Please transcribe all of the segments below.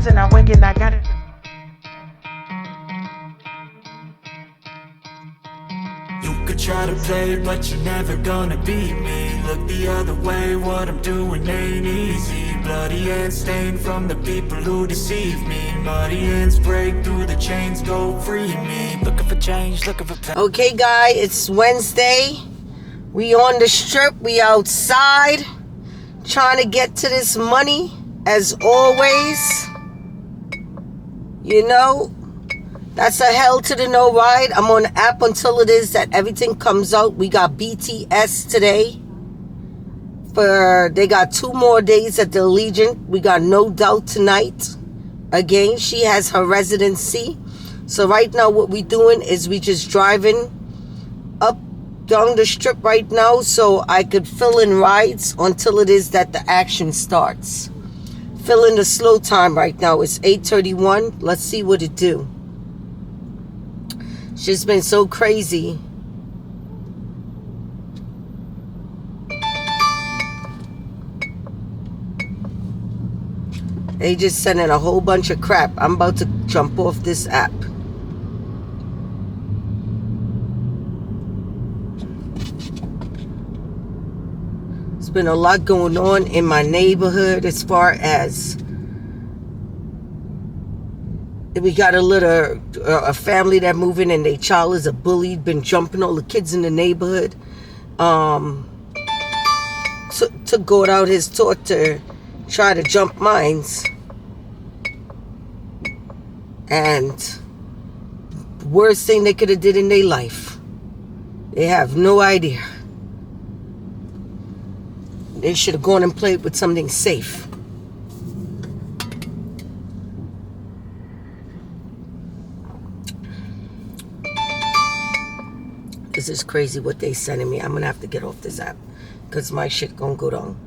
bars and I'm winking, I got it. You could try to play, but you're never gonna beat me. Look the other way, what I'm doing ain't easy. Bloody hands stained from the people who deceive me. Muddy hands break through the chains, go free me. Looking for change, looking for pain. Okay, guys, it's Wednesday. We on the strip, we outside, trying to get to this money, as always. You know, that's a hell to the no ride. I'm on the app until it is that everything comes out. We got BTS today. They got 2 more days at the Allegiant. We got No Doubt tonight. Again, she has her residency. So right now what we doing is we just driving up down the strip right now so I could fill in rides until it is that the action starts. Fill in the slow time right now. It's 8:31. Let's see what it do. It's just been so crazy. They just sending a whole bunch of crap. I'm about to jump off this app. There's been a lot going on in my neighborhood as far as we got a family that moving and their child is a bully, been jumping all the kids in the neighborhood. To go out his thought to try to jump mines. And the worst thing they could have did in their life. They have no idea. They should have gone and played with something safe. This is crazy what they sending me. I'm going to have to get off this app because my shit going to go down.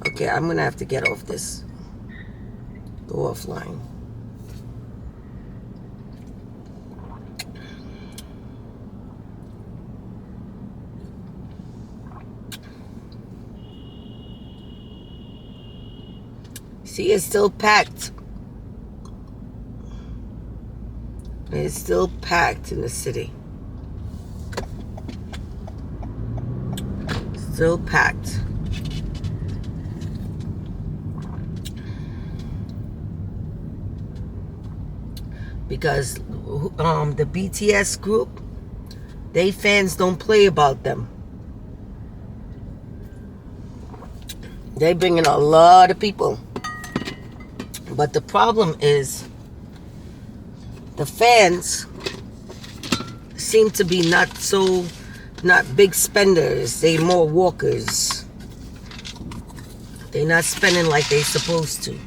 Okay, I'm going to have to get off this. Go offline. See, it's still packed. It's still packed in the city. Still packed. Because the BTS group, they fans don't play about them. They bring in a lot of people. But the problem is the fans seem to be not big spenders. They more walkers. They're not spending like they're supposed to.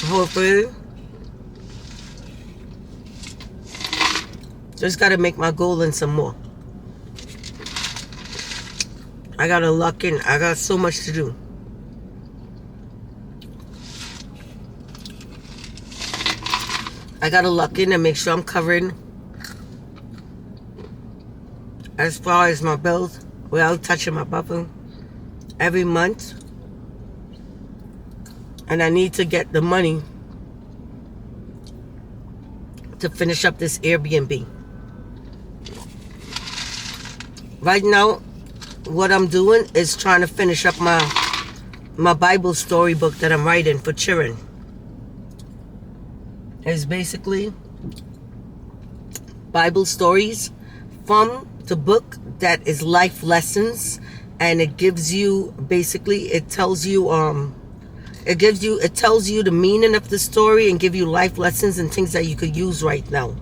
Hopefully. Just gotta make my goal and some more. I gotta lock in. I got so much to do. I gotta lock in and make sure I'm covering as far as my bills without touching my buffer every month. And I need to get the money to finish up this Airbnb. Right now, what I'm doing is trying to finish up my Bible storybook that I'm writing for children. It's basically Bible stories from the book that is life lessons, and it gives you it tells you it tells you the meaning of the story and give you life lessons and things that you could use right now.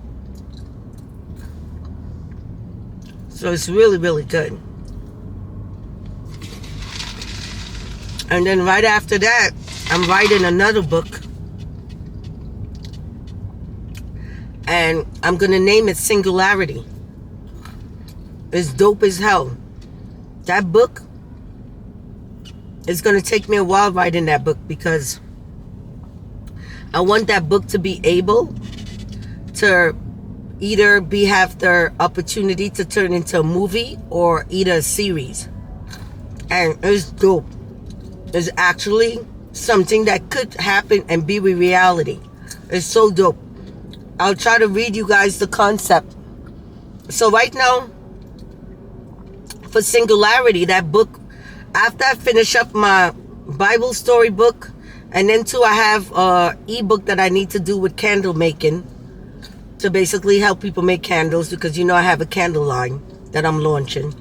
So it's really, really good. And then right after that, I'm writing another book. And I'm going to name it Singularity. It's dope as hell. That book, it's going to take me a while writing that book because I want that book to be able to either have the opportunity to turn into a movie or either a series. And it's dope. It's actually something that could happen and be reality. It's so dope. I'll try to read you guys the concept. So right now, for Singularity, that book, after I finish up my Bible story book, and then too I have a ebook that I need to do with candle making to basically help people make candles, because you know I have a candle line that I'm launching.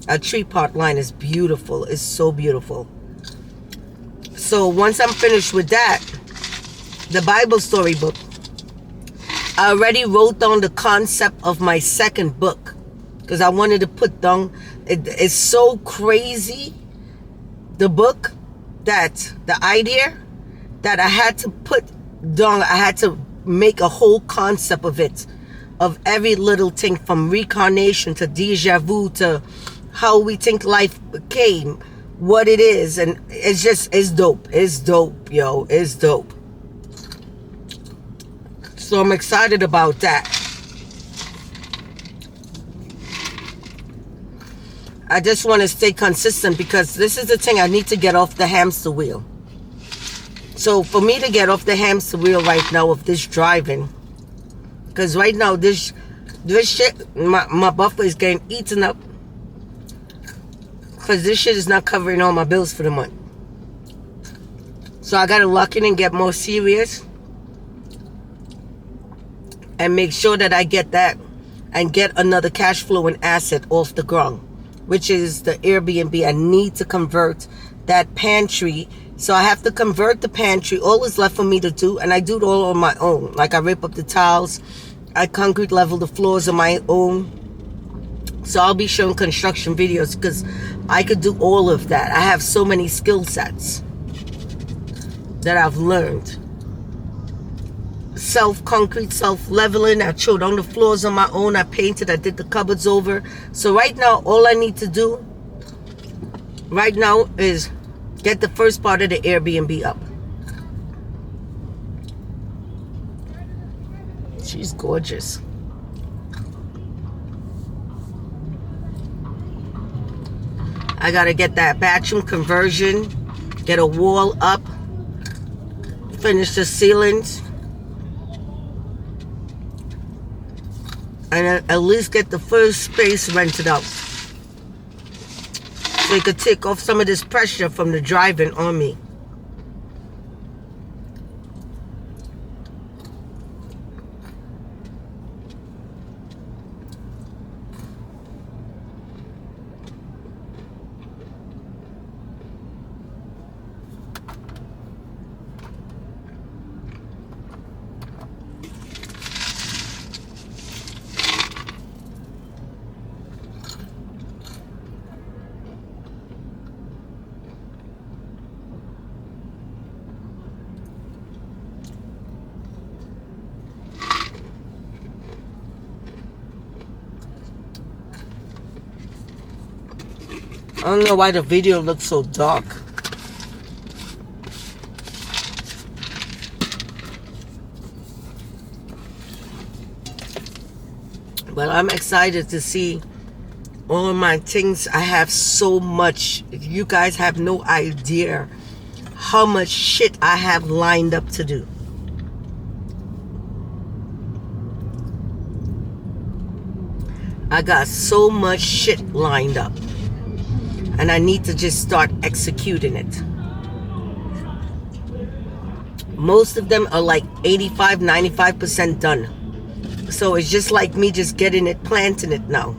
A tree pot line is beautiful. It's so beautiful. So once I'm finished with that, the Bible story book, I already wrote down the concept of my second book, because I wanted to put down, it's so crazy, the book, that the idea, that I had to put down, I had to make a whole concept of it, of every little thing, from reincarnation to deja vu to how we think life became, what it is. And it's just, it's dope. It's dope, yo. It's dope. So I'm excited about that. I just want to stay consistent, because this is the thing, I need to get off the hamster wheel. So for me to get off the hamster wheel right now of this driving, because right now this shit, my buffer is getting eaten up, because this shit is not covering all my bills for the month. So I gotta lock in and get more serious and make sure that I get that and get another cash flowing asset off the ground, which is the Airbnb. I need to convert that pantry. So I have to convert the pantry. All is left for me to do, and I do it all on my own. Like, I rip up the tiles, I concrete level the floors on my own. So I'll be showing construction videos, because I could do all of that. I have so many skill sets that I've learned. Self-concrete, self-leveling. I chilled on the floors on my own. I painted. I did the cupboards over. So right now, all I need to do right now is get the first part of the Airbnb up. She's gorgeous. I gotta get that bathroom conversion, get a wall up, finish the ceilings, and at least get the first space rented out, so you could take off some of this pressure from the driving on me. I don't know why the video looks so dark. But I'm excited to see all of my things. I have so much. You guys have no idea how much shit I have lined up to do. I got so much shit lined up, and I need to just start executing it. Most of them are like 85, 95% done. So it's just like me just getting it, planting it now,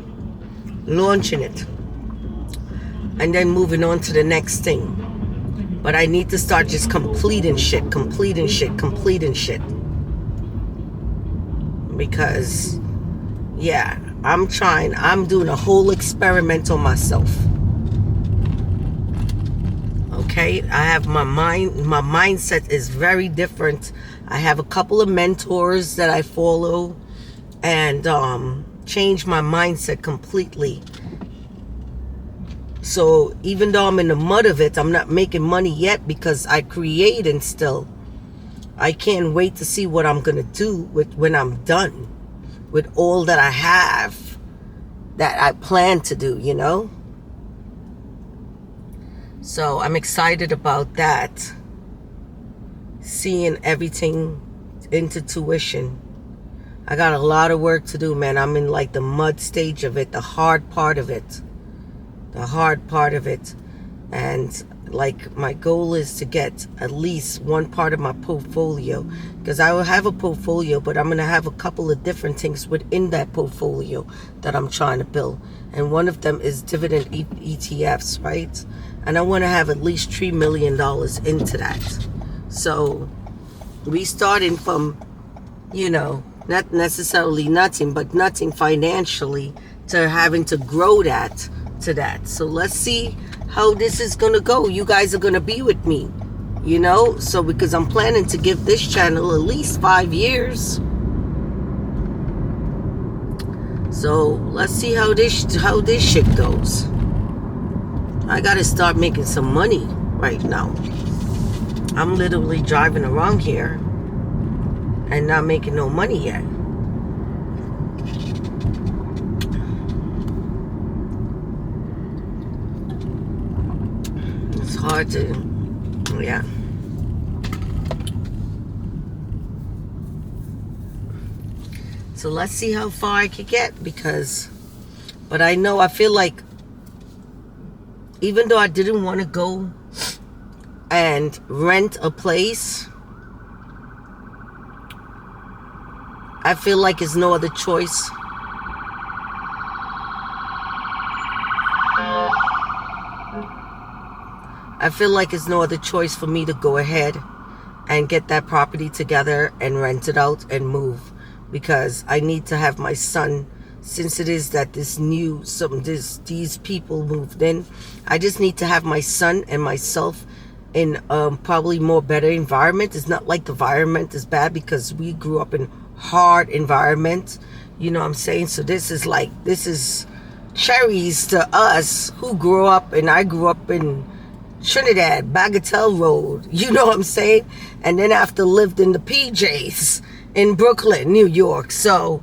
launching it, and then moving on to the next thing. But I need to start just completing shit. Because, yeah, I'm doing a whole experiment on myself. Okay, I have my mindset is very different. I have a couple of mentors that I follow, and change my mindset completely. So even though I'm in the mud of it, I'm not making money yet, because I create, and still I can't wait to see what I'm gonna do when I'm done. with all that I have, that I plan to do, you know? So I'm excited about that. Seeing everything into tuition. I got a lot of work to do, man. I'm in like the mud stage of it, the hard part of it. The hard part of it. And like my goal is to get at least one part of my portfolio, because I will have a portfolio, but I'm going to have a couple of different things within that portfolio that I'm trying to build. And one of them is dividend ETFs, right? And I want to have at least $3 million into that. So we starting from, you know, not necessarily nothing, but nothing financially, to having to grow that to that. So let's see how this is gonna go. You guys are gonna be with me, you know, so because I'm planning to give this channel at least 5 years. So let's see how this shit goes. I gotta start making some money right now. I'm literally driving around here and not making no money yet. It's hard to, yeah. So let's see how far I could get, because, but I know, I feel like, even though I didn't want to go and rent a place, I feel like it's no other choice. I feel like it's no other choice for me to go ahead and get that property together and rent it out and move, because I need to have my son, since it is that these people moved in, I just need to have my son and myself in probably more better environment. It's not like the environment is bad, because we grew up in hard environment, you know what I'm saying? So this is cherries to us who grew up, and I grew up in Trinidad, Bagatelle Road, you know what I'm saying? And then after lived in the PJs in Brooklyn, New York. So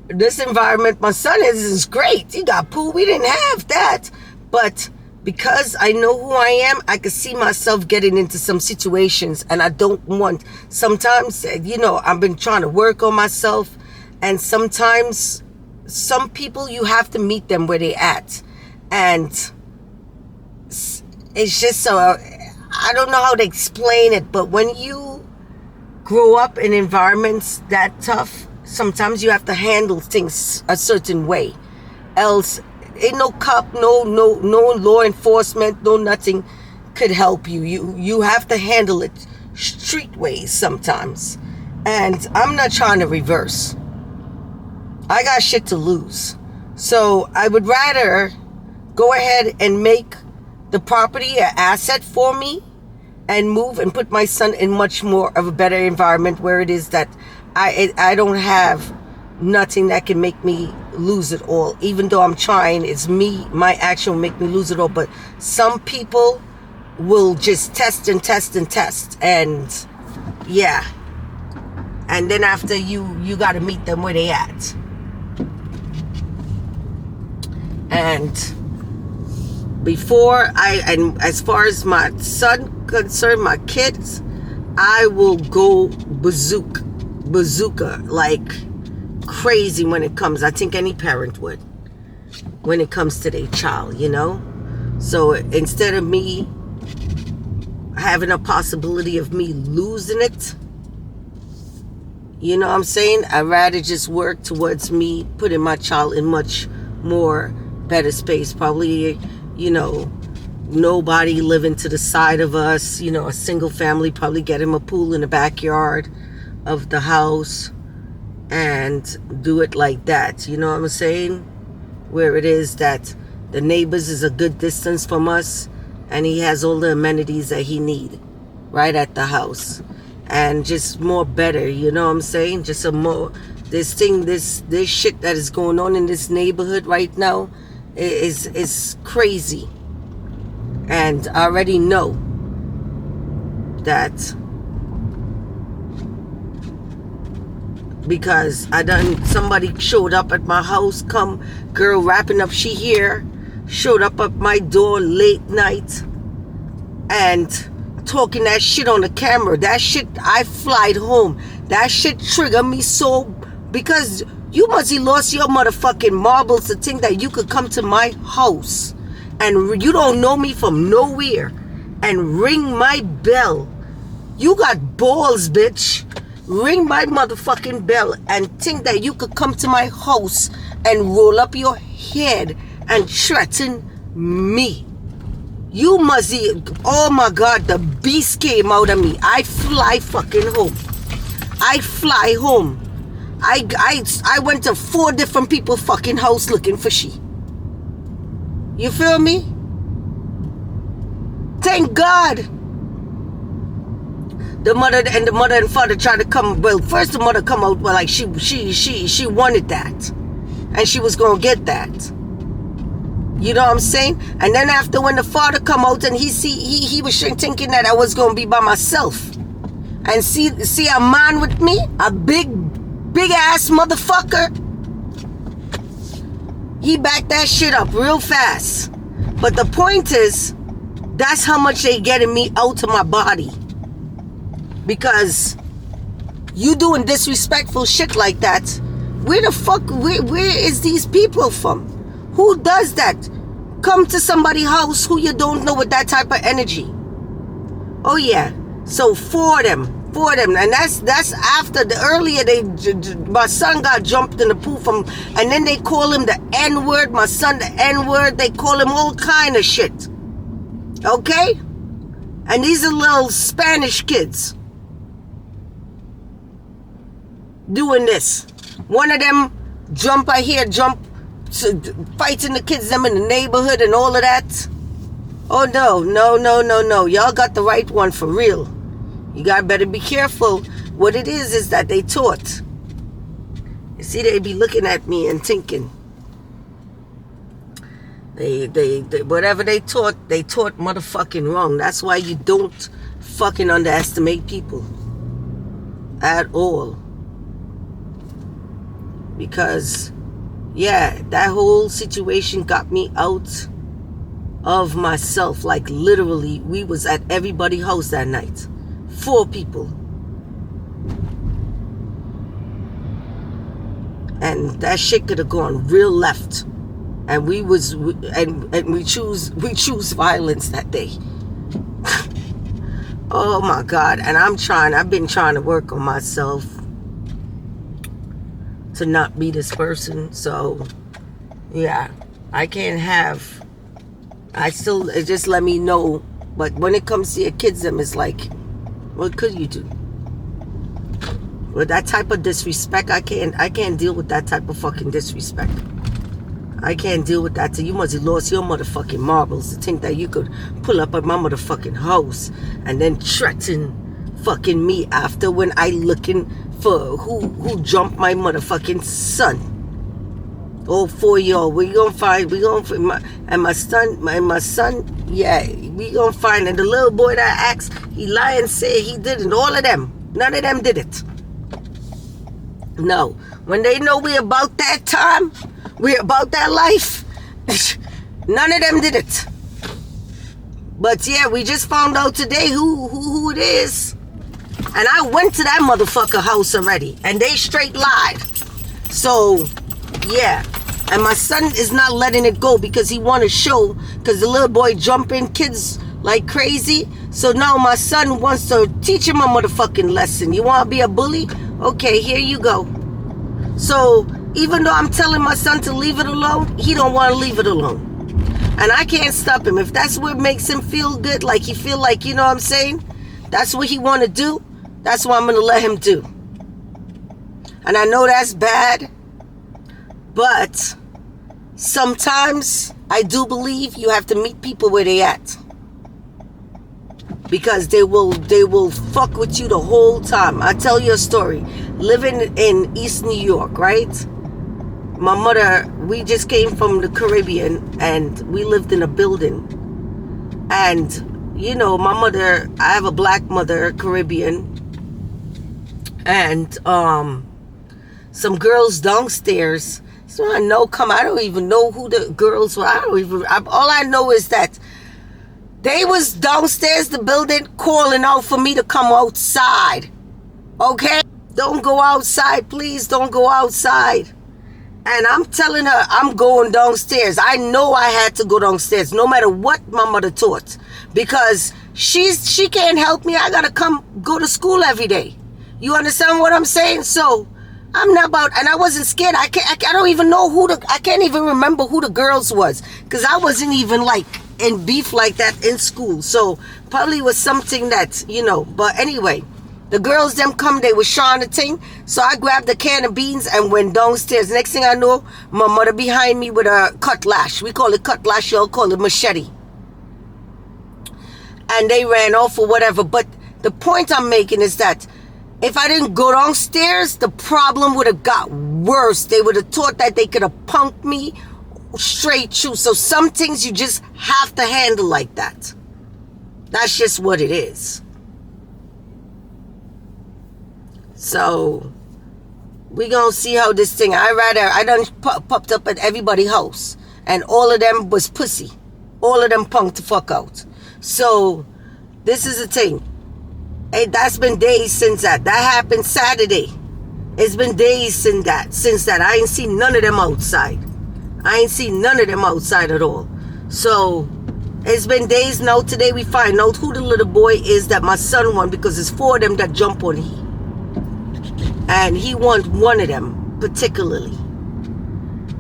this environment my son is great. He got pool. We didn't have that. But because I know who I am, I can see myself getting into some situations, and I don't want, sometimes, you know, I've been trying to work on myself, and sometimes some people, you have to meet them where they at. And it's just so, I don't know how to explain it, but when you grow up in environments that tough, sometimes you have to handle things a certain way. Else, ain't no cop, no law enforcement, no nothing could help you. You have to handle it street ways sometimes. And I'm not trying to reverse. I got shit to lose. So I would rather go ahead and make the property an asset for me and move and put my son in much more of a better environment, where it is that I don't have nothing that can make me lose it all. Even though I'm trying, it's me, my action will make me lose it all. But some people will just test and test and test, and yeah, and then after you got to meet them where they at. And before and as far as my son concerned, my kids, I will go bazooka like crazy when it comes. I think any parent would, when it comes to their child, you know. So instead of me having a possibility of me losing it, you know what I'm saying, I'd rather just work towards me putting my child in much more better space. Probably, you know, nobody living to the side of us, you know, a single family, probably get him a pool in the backyard of the house and do it like that, you know what I'm saying, where it is that the neighbors is a good distance from us, and he has all the amenities that he need right at the house, and just more better, you know what I'm saying, just a more, this shit that is going on in this neighborhood right now is crazy. And I already know that because somebody showed up at my house, come girl wrapping up, she here, showed up at my door late night and talking that shit on the camera. That shit, I flied home. That shit triggered me so, because you must have lost your motherfucking marbles to think that you could come to my house and you don't know me from nowhere and ring my bell. You got balls, bitch. Ring my motherfucking bell and think that you could come to my house and roll up your head and threaten me. You must, oh my God, the beast came out of me. I fly fucking home. I fly home. I went to 4 different people fucking house looking for she. You feel me? Thank God. The mother and father tried to come. Well, first the mother come out, well, like she wanted that, and she was gonna get that. You know what I'm saying? And then after, when the father come out and he was thinking that I was gonna be by myself, and see a man with me, a big ass motherfucker. He backed that shit up real fast. But the point is, that's how much they getting me out of my body. Because you doing disrespectful shit like that, where the fuck, where is these people from? Who does that? Come to somebody's house who you don't know with that type of energy. Oh yeah, so 4 of them, and that's after the earlier my son got jumped in the pool from, and then they call him the N-word, my son the N-word, they call him all kind of shit. Okay? And these are little Spanish kids doing this. One of them jump fighting the kids them in the neighborhood and all of that. Oh no. Y'all got the right one for real. You gotta better be careful. What it is that they taught. You see, they be looking at me and thinking. They whatever they taught motherfucking wrong. That's why you don't fucking underestimate people at all. Because yeah, that whole situation got me out of myself. Like literally, we was at everybody's house that night. 4 people. And that shit could have gone real left. And we choose violence that day. Oh my God. And I've been trying to work on myself to not be this person. So yeah, it just let me know. But when it comes to your kids, them, it's like, what could you do? With that type of disrespect, I can't deal with that type of fucking disrespect. I can't deal with that. So you must have lost your motherfucking marbles to think that you could pull up at my motherfucking house and then threaten fucking me after, when I looking for who jumped my motherfucking son. All 4 of y'all, my son, yeah, we gonna find. And the little boy that asked, he lied and said he didn't. All of them, none of them did it. No, when they know we about that time, we about that life, none of them did it. But yeah, we just found out today who it is. And I went to that motherfucker house already, and they straight lied. So yeah, and my son is not letting it go because he want to show, because the little boy jumping kids like crazy. So now my son wants to teach him a motherfucking lesson. You want to be a bully? Okay, here you go. So even though I'm telling my son to leave it alone, he don't want to leave it alone. And I can't stop him. If that's what makes him feel good, like he feel like, you know what I'm saying, that's what he want to do, that's what I'm going to let him do. And I know that's bad, but sometimes I do believe you have to meet people where they at. Because they will fuck with you the whole time. I tell you a story. Living in East New York, right? My mother, we just came from the Caribbean and we lived in a building. And, you know, my mother, I have a black mother, Caribbean. And some girls downstairs. So I know, I don't even know who the girls were. All I know is that they was downstairs the building calling out for me to come outside. Okay? Don't go outside, please don't go outside. And I'm telling her I'm going downstairs. I know I had to go downstairs no matter what my mother taught. Because she can't help me. I gotta go to school every day. You understand what I'm saying? So I'm not about, and I wasn't scared. I don't even know I can't even remember who the girls was. Because I wasn't even like in beef like that in school. So probably was something that, but anyway. The girls them come, they was showing the thing. So I grabbed a can of beans and went downstairs. Next thing I know, my mother behind me with a cutlass. We call it cutlass, y'all call it machete. And they ran off or whatever. But the point I'm making is that if I didn't go downstairs, the problem would have got worse. They would have thought that they could have punked me straight through. So some things you just have to handle like that. That's just what it is. So, we gonna see how this thing, I done popped up at everybody's house. And all of them was pussy. All of them punked the fuck out. So, this is the thing. Hey, that's been days since that. That happened Saturday. It's been days since that. I ain't seen none of them outside. I ain't seen none of them outside at all. So, it's been days now. Today we find out who the little boy is that my son won, because it's 4 of them that jump on him. And he want one of them particularly.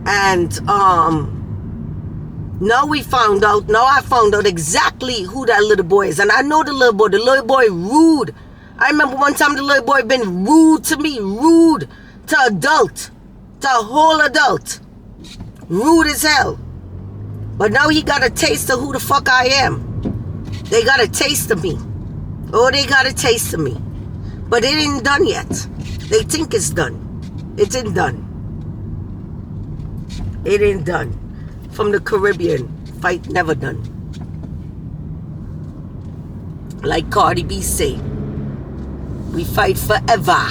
And now I found out exactly who that little boy is. And I know the little boy rude. I remember one time the little boy been rude to me, rude to a whole adult. Rude as hell. But now he got a taste of who the fuck I am. They got a taste of me. Oh, they got a taste of me. But it ain't done yet. They think it's done. It ain't done. It ain't done. From the Caribbean, fight never done. Like Cardi B say, we fight forever.